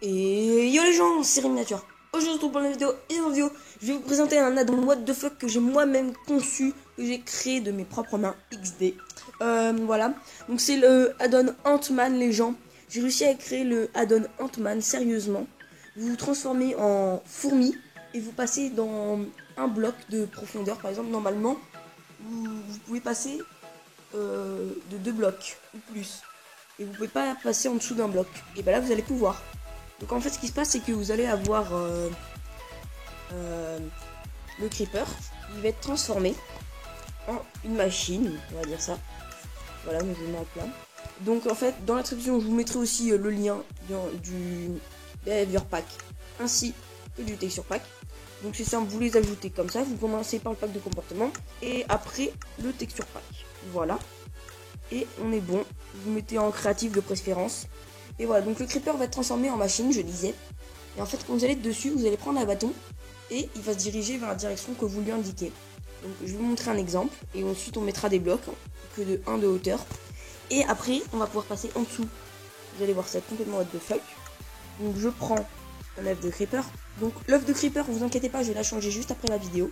Et yo les gens, c'est Réminature. Aujourd'hui, on se retrouve pour une vidéo et dans la vidéo, je vais vous présenter un add-on what the fuck que j'ai moi-même conçu, que j'ai créé de mes propres mains XD. Voilà, donc c'est le add-on Ant-Man les gens. J'ai réussi à créer le add-on Ant-Man sérieusement. Vous vous transformez en fourmi et vous passez dans un bloc de profondeur. Par exemple, normalement, vous pouvez passer de 2 blocs ou plus. Et vous pouvez pas passer en dessous d'un bloc. Et ben là, vous allez pouvoir. Donc en fait, ce qui se passe, c'est que vous allez avoir le creeper. Il va être transformé en une machine, on va dire ça. Voilà, donc je le mets en plein. Donc en fait, dans la description, je vous mettrai aussi le lien du behavior pack ainsi que du texture pack. Donc c'est simple, vous les ajoutez comme ça. Vous commencez par le pack de comportement et après le texture pack. Voilà. Et on est bon. Vous mettez en créatif de préférence. Et voilà, donc le creeper va être transformé en machine, je disais. Et en fait, quand vous allez dessus, vous allez prendre un bâton et il va se diriger vers la direction que vous lui indiquez. Donc je vais vous montrer un exemple et ensuite on mettra des blocs que de 1 de hauteur. Et après, on va pouvoir passer en dessous. Vous allez voir ça complètement what the fuck. Donc je prends un œuf de creeper. Donc l'œuf de creeper, vous inquiétez pas, je vais la changer juste après la vidéo.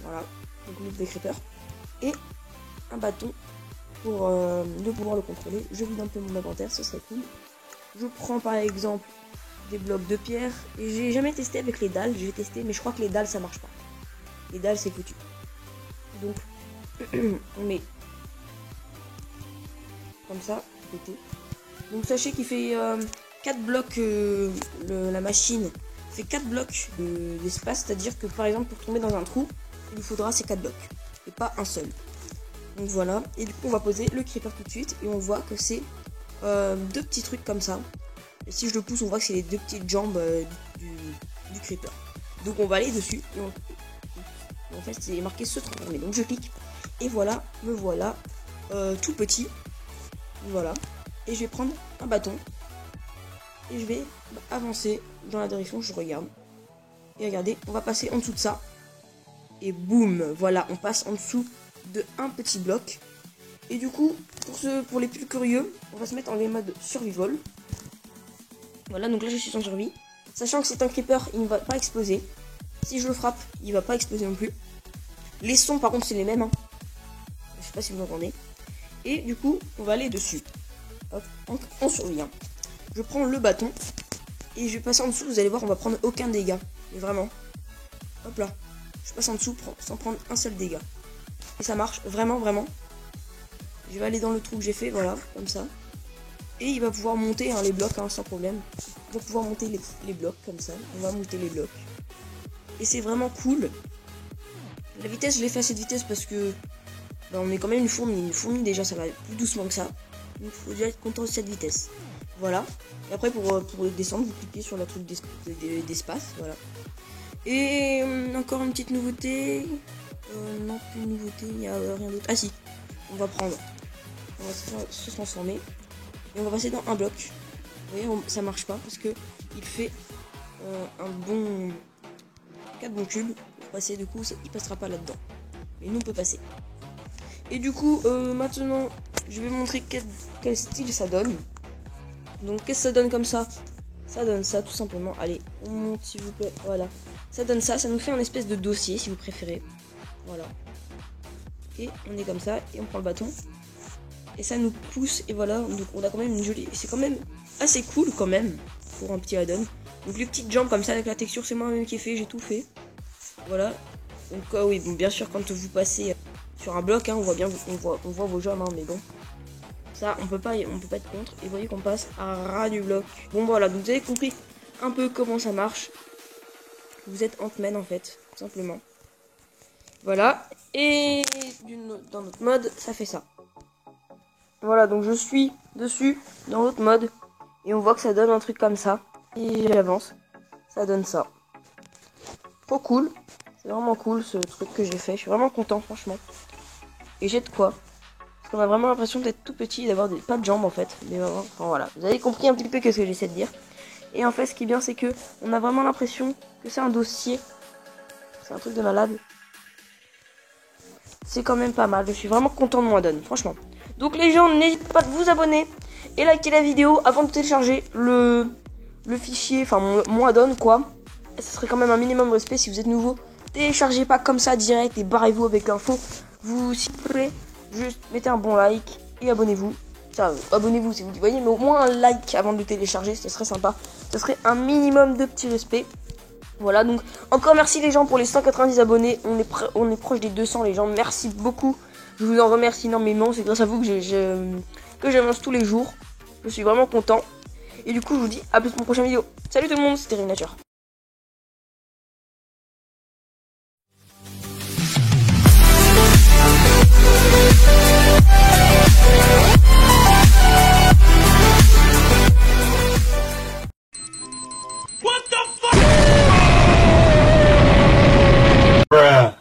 Voilà, donc l'œuf de creeper. Et un bâton pour de pouvoir le contrôler. Je vide un peu mon inventaire, ce serait cool. Je prends par exemple des blocs de pierre. Et j'ai jamais testé avec les dalles, j'ai testé, mais je crois que les dalles ça marche pas. Les dalles c'est foutu. Donc on met comme ça, pété. Donc sachez qu'il fait 4 blocs, la machine fait 4 blocs d'espace, c'est-à-dire que par exemple pour tomber dans un trou, il nous faudra ces 4 blocs, et pas un seul. Donc voilà, et du coup on va poser le creeper tout de suite, et on voit que c'est 2 petits trucs comme ça. Et si je le pousse, on voit que c'est les 2 petites jambes du creeper. Donc on va aller dessus, et en fait c'est marqué se transformer, donc je clique, et voilà, me voilà, tout petit. Voilà, et je vais prendre un bâton et je vais avancer dans la direction que je regarde. Et regardez, on va passer en dessous de ça. Et boum, voilà, on passe en dessous de un petit bloc. Et du coup, pour les plus curieux, on va se mettre en les modes survival. Voilà, donc là je suis en survie. Sachant que c'est un creeper, il ne va pas exploser. Si je le frappe, il va pas exploser non plus. Les sons par contre c'est les mêmes, hein. Je sais pas si vous m'entendez. Et du coup, on va aller dessus. Hop, on survit. Hein. Je prends le bâton. Et je vais passer en dessous. Vous allez voir, on va prendre aucun dégât. Mais vraiment. Hop là. Je passe en dessous sans prendre un seul dégât. Et ça marche vraiment, vraiment. Je vais aller dans le trou que j'ai fait. Voilà, comme ça. Et il va pouvoir monter les blocs hein, sans problème. Il va pouvoir monter les blocs comme ça. On va monter les blocs. Et c'est vraiment cool. La vitesse, je l'ai fait à cette vitesse parce que... Ben, on est quand même une fourmi. Une fourmi, déjà, ça va plus doucement que ça. Donc, il faut déjà être content de cette vitesse. Voilà. Et après, pour descendre, vous cliquez sur le truc d'espace. Voilà. Et encore une petite nouveauté. Non, plus une nouveauté. Il n'y a rien d'autre. Ah, si. On va se transformer. Et on va passer dans un bloc. Vous voyez, ça marche pas parce que il fait un bon 4 bons cubes. Pour passer, du coup, il passera pas là-dedans. Mais nous, on peut passer. Et du coup, maintenant, je vais montrer quel style ça donne. Donc, qu'est-ce que ça donne comme ça? Ça donne ça, tout simplement. Allez, on monte, s'il vous plaît. Voilà. Ça donne ça. Ça nous fait un espèce de dossier, si vous préférez. Voilà. Et on est comme ça. Et on prend le bâton. Et ça nous pousse. Et voilà. Donc, on a quand même une jolie... C'est quand même assez cool, quand même, pour un petit add-on. Donc, les petites jambes comme ça, avec la texture, c'est moi-même qui ai fait. J'ai tout fait. Voilà. Donc, oui, bon, bien sûr, quand vous passez... sur un bloc, hein, on voit bien, on voit vos jambes, hein, mais bon, ça on peut pas être contre. Et vous voyez qu'on passe à ras du bloc. Bon voilà, donc vous avez compris un peu comment ça marche. Vous êtes Ant-Man en fait, tout simplement. Voilà, et dans notre mode, ça fait ça. Voilà, donc je suis dessus dans l'autre mode et on voit que ça donne un truc comme ça. Et j'avance, ça donne ça. Trop cool. C'est vraiment cool ce truc que j'ai fait. Je suis vraiment content, franchement. Et j'ai de quoi. Parce qu'on a vraiment l'impression d'être tout petit, d'avoir pas de jambes en fait. Mais vraiment, enfin, voilà. Vous avez compris un petit peu ce que j'essaie de dire. Et en fait, ce qui est bien, c'est que on a vraiment l'impression que c'est un dossier. C'est un truc de malade. c'est quand même pas mal. Je suis vraiment content de moi donne, franchement. Donc les gens, n'hésitez pas à vous abonner et liker la vidéo avant de télécharger le fichier, enfin mon add-on quoi. Et ce serait quand même un minimum de respect si vous êtes nouveau. Téléchargez pas comme ça direct et barrez-vous avec l'info. Vous, s'il vous plaît, juste mettez un bon like et abonnez-vous. Ça, abonnez-vous si vous le voyez, mais au moins un like avant de le télécharger, ce serait sympa. Ce serait un minimum de petit respect. Voilà, donc encore merci les gens pour les 190 abonnés. On est proche des 200 les gens. Merci beaucoup. Je vous en remercie énormément. C'est grâce à vous que j'avance tous les jours. Je suis vraiment content. Et du coup, je vous dis à plus pour une prochaine vidéo. Salut tout le monde, c'était Rinature. Bruh.